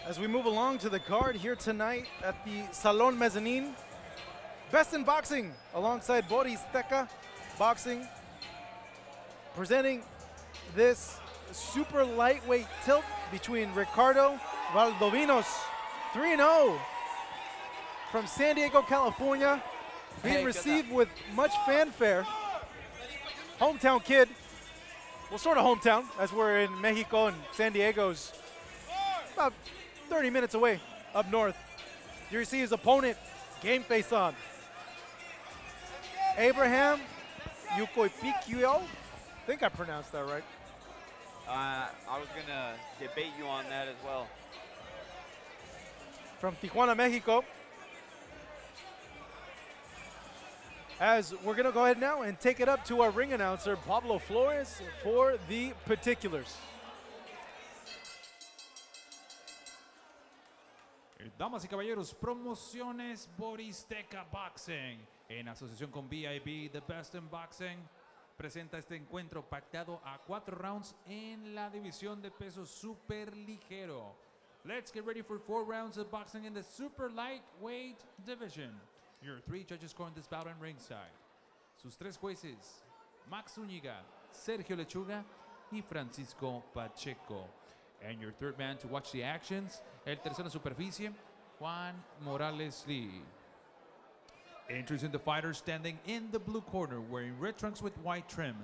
As we move along to the card here tonight at the Salon Mezzanine, Best in Boxing alongside Boris Teca Boxing, presenting this super lightweight tilt between Ricardo Valdovinos, 3-0 from San Diego, California, being received with much fanfare. Hometown kid, well, sort of hometown, as we're in Mexico and San Diego's about 30 minutes away up north. Here you see his opponent, game face on. Abraham Yocupicio, I think I pronounced that right. I was gonna debate you on that as well. From Tijuana, Mexico. As we're gonna go ahead now and take it up to our ring announcer, Pablo Flores, for the particulars. Damas y caballeros, promociones Boris Teca Boxing, en asociación con BIB, The Best in Boxing, presenta este encuentro pactado a 4 rounds en la división de peso super ligero. Let's get ready for 4 rounds of boxing in the super lightweight division. Your 3 judges scoring this bout on ringside. Sus 3 jueces, Max Zúñiga, Sergio Lechuga y Francisco Pacheco. And your 3rd man to watch the actions, el tercero en superficie, Juan Morales Lee. Introducing the fighter standing in the blue corner, wearing red trunks with white trim.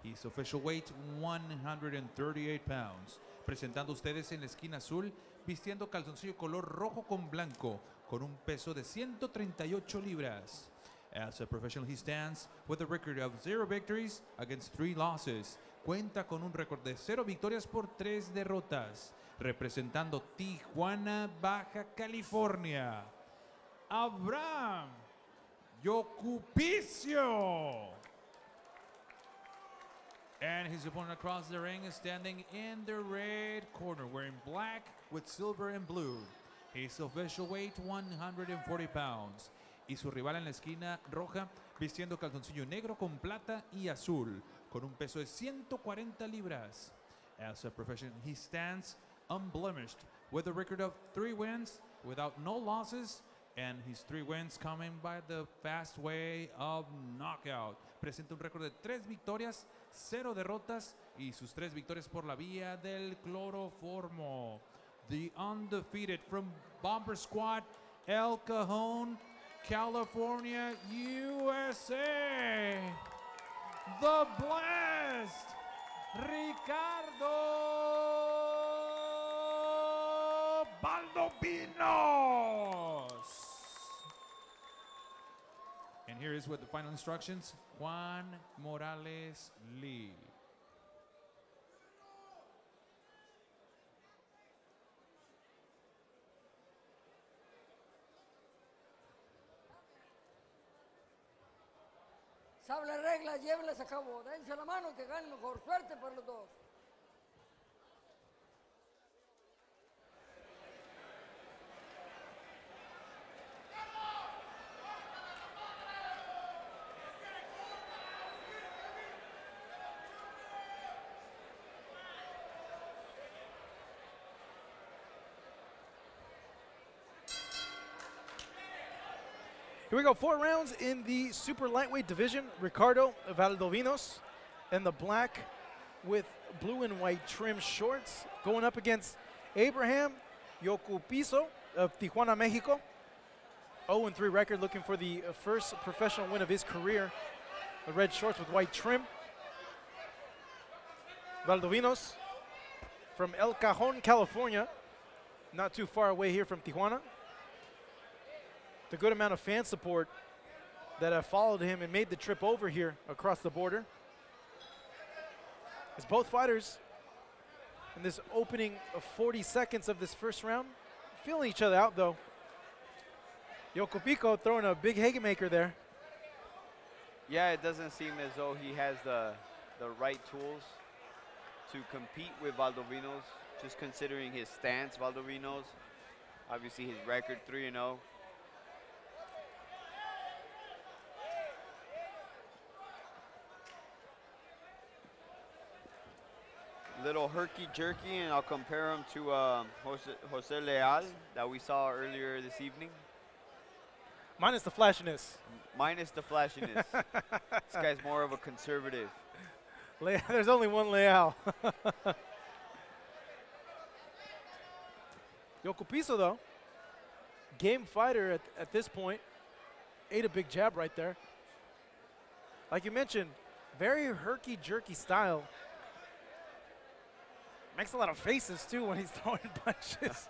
His official weight, 138 pounds. Presentando ustedes en la esquina azul, vistiendo calzoncillo color rojo con blanco, con un peso de 138 libras. As a professional, he stands with a record of 0 victories against 3 losses. Cuenta con un récord de 0 victorias por 3 derrotas. Representando Tijuana, Baja California, Abraham Yocupicio. And his opponent across the ring is standing in the red corner, wearing black with silver and blue. His official weight, 140 pounds. Y su rival en la esquina roja, vistiendo calzoncillo negro con plata y azul, con un peso de 140 libras. As a professional, he stands unblemished with a record of 3 wins without no losses, and his 3 wins coming by the fast way of knockout. Presenta un récord de 3 victorias, 0 derrotas y sus 3 victorias por la vía del cloroformo. The undefeated from Bomber Squad, El Cajon, California, USA, the blessed Ricardo Valdovinos. And here is with the final instructions, Juan Morales Lee. Sabe las reglas, llévenlas a cabo. Dense la mano, que gane mejor. Suerte para los dos. Here we go, 4 rounds in the super lightweight division. Ricardo Valdovinos in the black with blue and white trim shorts, going up against Abraham Yocupicio of Tijuana, Mexico. 0-3 record, looking for the first professional win of his career. The red shorts with white trim. Valdovinos from El Cajon, California, not too far away here from Tijuana. The good amount of fan support that have followed him and made the trip over here across the border. As both fighters in this opening of 40 seconds of this first round, feeling each other out though. Yocupicio throwing a big haymaker there. Yeah, it doesn't seem as though he has the right tools to compete with Valdovinos, just considering his stance, Valdovinos. Obviously his record, 3-0. little herky-jerky, and I'll compare him to Jose Leal that we saw earlier this evening. Minus the flashiness. Minus the flashiness. This guy's more of a conservative. There's only one Leal. Yocupicio, though, game fighter at this point. Ate a big jab right there. Like you mentioned, very herky-jerky style. Makes a lot of faces, too, when he's throwing punches.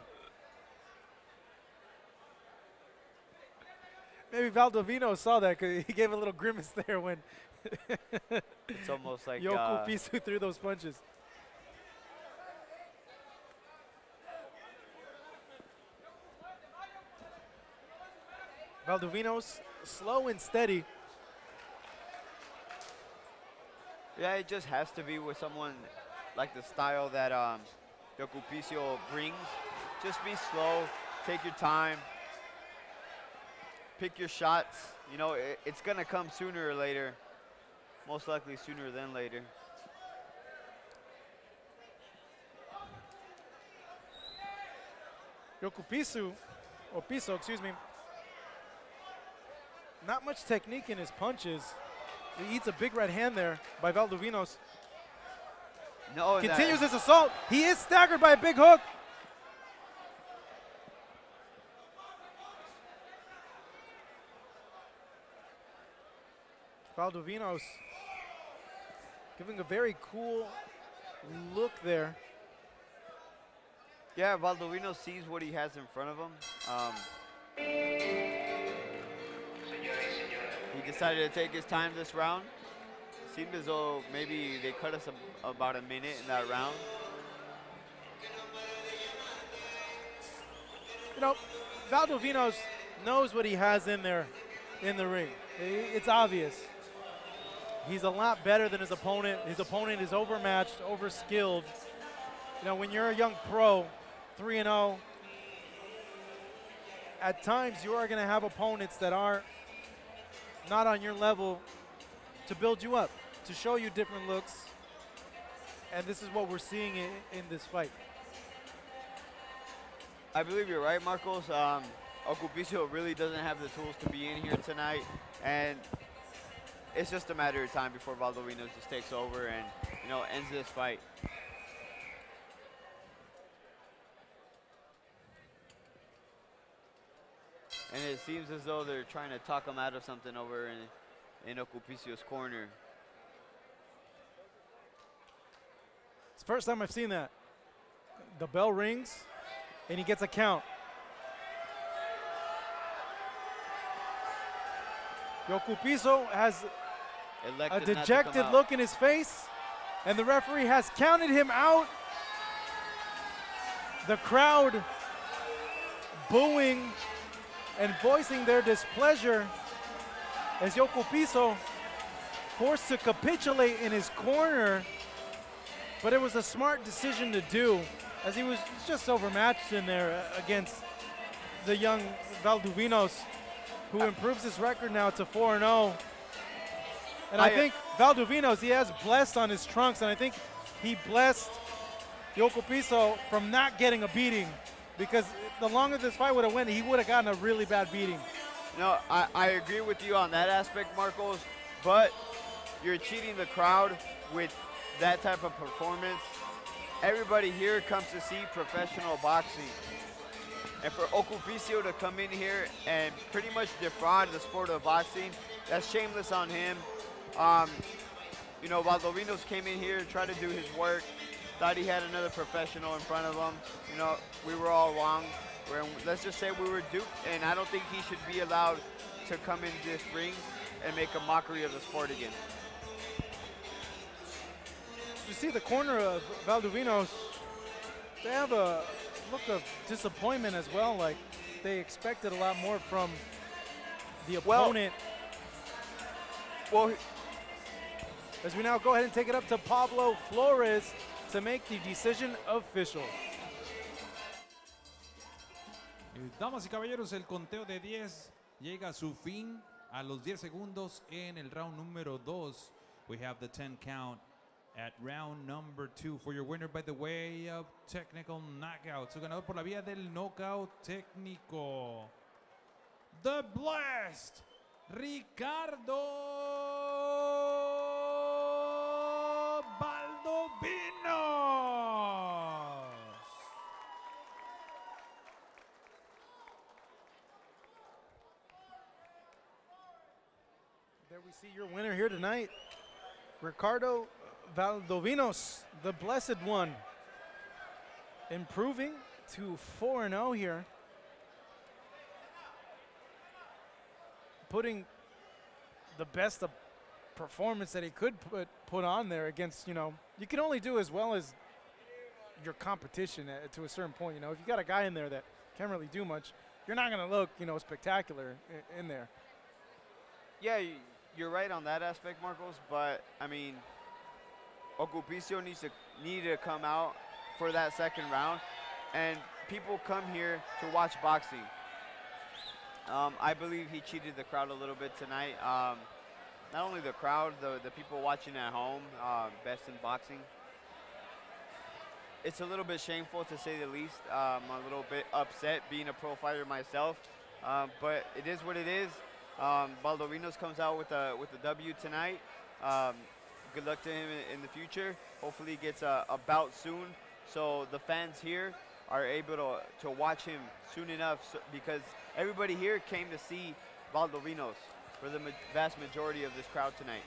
Maybe Valdovinos saw that because he gave a little grimace there when It's almost like Yocupicio threw those punches. Valdovinos, slow and steady. Yeah, it just has to be with someone like the style that Yocupicio brings. Just be slow, take your time, pick your shots. You know, it's gonna come sooner or later. Most likely sooner than later. Yocupicio, or Piso, excuse me. Not much technique in his punches. He eats a big right hand there by Valdovinos. No, Continues his assault. He is staggered by a big hook. Valdovinos giving a very cool look there. Yeah, Valdovinos sees what he has in front of him. He decided to take his time this round. Seemed as though maybe they cut us about a minute in that round. You know, Valdovinos knows what he has in there in the ring. It's obvious. He's a lot better than his opponent. His opponent is overmatched, overskilled. You know, when you're a young pro, 3-0, at times you are going to have opponents that are not on your level to build you up, to show you different looks. And this is what we're seeing in this fight. I believe you're right, Marcos. Yocupicio really doesn't have the tools to be in here tonight. And it's just a matter of time before Valdovinos just takes over and, you know, ends this fight. And it seems as though they're trying to talk him out of something over in Yocupicio's corner. It's the first time I've seen that. The bell rings, and he gets a count. Yocupicio has a dejected look in his face, and the referee has counted him out. The crowd booing and voicing their displeasure as Yocupicio forced to capitulate in his corner. But it was a smart decision to do, as he was just overmatched in there against the young Valdovinos, who improves his record now to 4-0. And I think Valdovinos, he has blessed on his trunks, and I think he blessed Yocupicio from not getting a beating, because the longer this fight would have went, he would have gotten a really bad beating. No, I agree with you on that aspect, Marcos, but you're cheating the crowd with that type of performance. Everybody here comes to see professional boxing. And for Yocupicio to come in here and pretty much defraud the sport of boxing, that's shameless on him. You know, Valdovinos came in here, tried to do his work, thought he had another professional in front of him. You know, we were all wrong. Let's just say we were duped, and I don't think he should be allowed to come in this ring and make a mockery of the sport again. You see the corner of Valdovinos, they have a look of disappointment as well, like they expected a lot more from the opponent. Well, as we now go ahead and take it up to Pablo Flores to make the decision official. Damas y caballeros, el conteo de 10 llega a su fin a los 10 segundos en el round número 2. We have the 10 count at round number 2 for your winner by the way of technical knockout. Su ganador por la vía del knockout técnico, the blessed Ricardo Valdovinos. There we see your winner here tonight, Ricardo Valdovinos, the blessed one, improving to 4-0 here, putting the best of performance that he could put on there against, you know, you can only do as well as your competition to a certain point. You know, if you got a guy in there that can't really do much, you're not going to look, you know, spectacular in there. Yeah, you're right on that aspect, Marcos, but I mean, Yocupicio needed to come out for that second round, and people come here to watch boxing. I believe he cheated the crowd a little bit tonight. Not only the crowd, the people watching at home, Best in Boxing. It's a little bit shameful to say the least. I'm a little bit upset being a pro fighter myself, but it is what it is. Valdovinos comes out with a W tonight. Good luck to him in the future. Hopefully he gets a bout soon, so the fans here are able to watch him soon enough, because everybody here came to see Valdovinos for the vast majority of this crowd tonight.